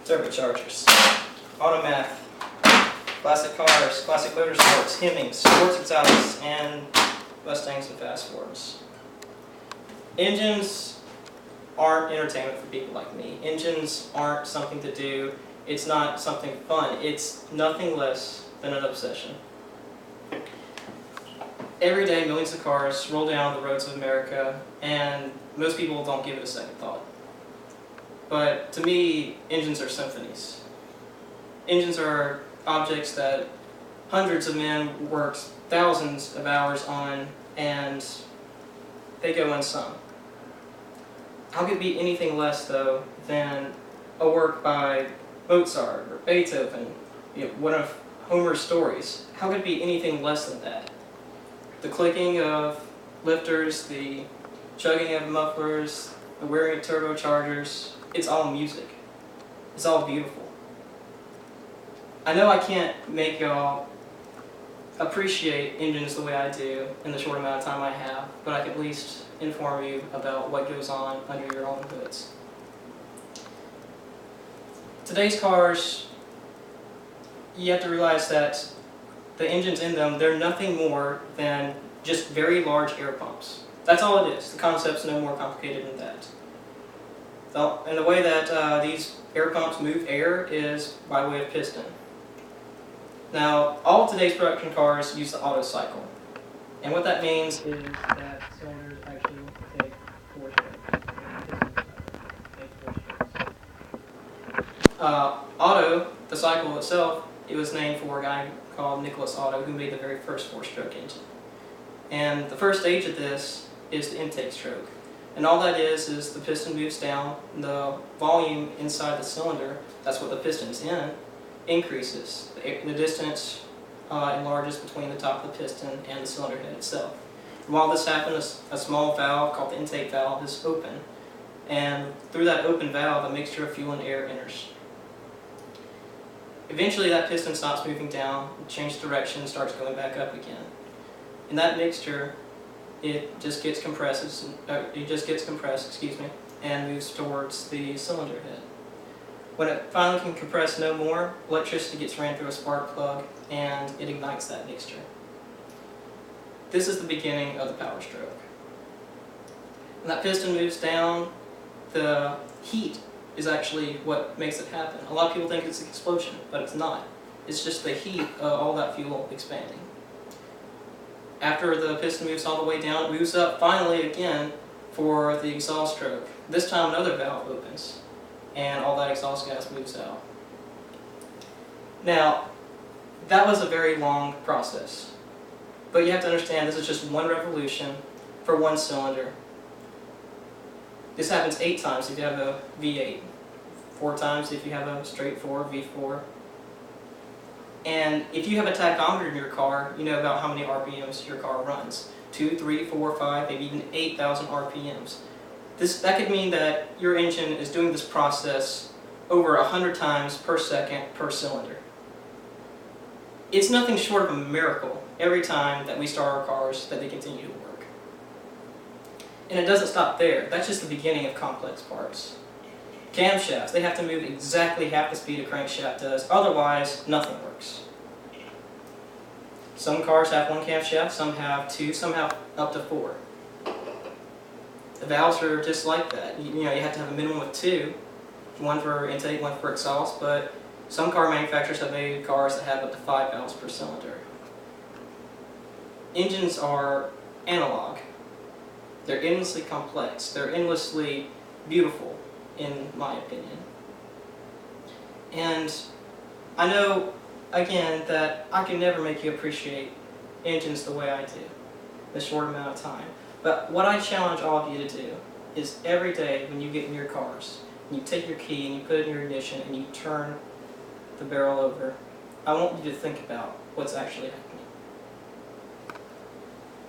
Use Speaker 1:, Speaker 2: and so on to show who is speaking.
Speaker 1: Turbochargers, Automath, classic cars, classic motorsports, Hemmings, sports exotics, and Mustangs and Fast Fords. Engines aren't entertainment for people like me. Engines aren't something to do. It's not something fun. It's nothing less than an obsession. Every day, millions of cars roll down the roads of America, and most people don't give it a second thought. But to me, engines are symphonies. Engines are objects that hundreds of men worked thousands of hours on, and they go unsung. How could it be anything less, though, than a work by Mozart or Beethoven, one of Homer's stories? How could it be anything less than that? The clicking of lifters, the chugging of mufflers, the whirring of turbochargers, it's all music. It's all beautiful. I know I can't make y'all appreciate engines the way I do in the short amount of time I have, but I can at least inform you about what goes on under your own hoods. Today's cars, you have to realize that the engines in them, they're nothing more than just very large air pumps. That's all it is. The concept's no more complicated than that. And the way that these air pumps move air is by way of piston. Now, all of today's production cars use the Otto cycle. And what that means is that cylinders actually take 4 strokes. Otto, the cycle itself, it was named for a guy called Nicholas Otto, who made the very first 4-stroke engine. And the first stage of this is the intake stroke. And all that is the piston moves down, the volume inside the cylinder, that's what the piston's in, increases. The distance enlarges between the top of the piston and the cylinder head itself. And while this happens, a small valve called the intake valve is open. And through that open valve, a mixture of fuel and air enters. Eventually that piston stops moving down, changes direction, starts going back up again. In that mixture, it just gets compressed, and moves towards the cylinder head. When it finally can compress no more, electricity gets ran through a spark plug and it ignites that mixture. This is the beginning of the power stroke. When that piston moves down, the heat is actually what makes it happen. A lot of people think it's an explosion, but it's not. It's just the heat of all that fuel expanding. After the piston moves all the way down, it moves up finally again for the exhaust stroke. This time another valve opens, and all that exhaust gas moves out. Now, that was a very long process. But you have to understand this is just one revolution for one cylinder. This happens 8 times if you have a V8, 4 times if you have a straight 4, V4. And if you have a tachometer in your car, you know about how many RPMs your car runs. 2, 3, 4, 5, maybe even 8,000 RPMs. That could mean that your engine is doing this process over 100 times per second per cylinder. It's nothing short of a miracle every time that we start our cars that they continue to work. And it doesn't stop there. That's just the beginning of complex parts. Camshafts, they have to move exactly half the speed a crankshaft does, otherwise nothing works. Some cars have 1 camshaft, some have 2, some have up to 4. The valves are just like that. You have to have a minimum of 2, 1 for intake, 1 for exhaust, but some car manufacturers have made cars that have up to 5 valves per cylinder. Engines are analog. They're endlessly complex. They're endlessly beautiful, in my opinion. And I know, again, that I can never make you appreciate engines the way I do in a short amount of time. But what I challenge all of you to do is every day when you get in your cars, and you take your key and you put it in your ignition and you turn the barrel over, I want you to think about what's actually happening.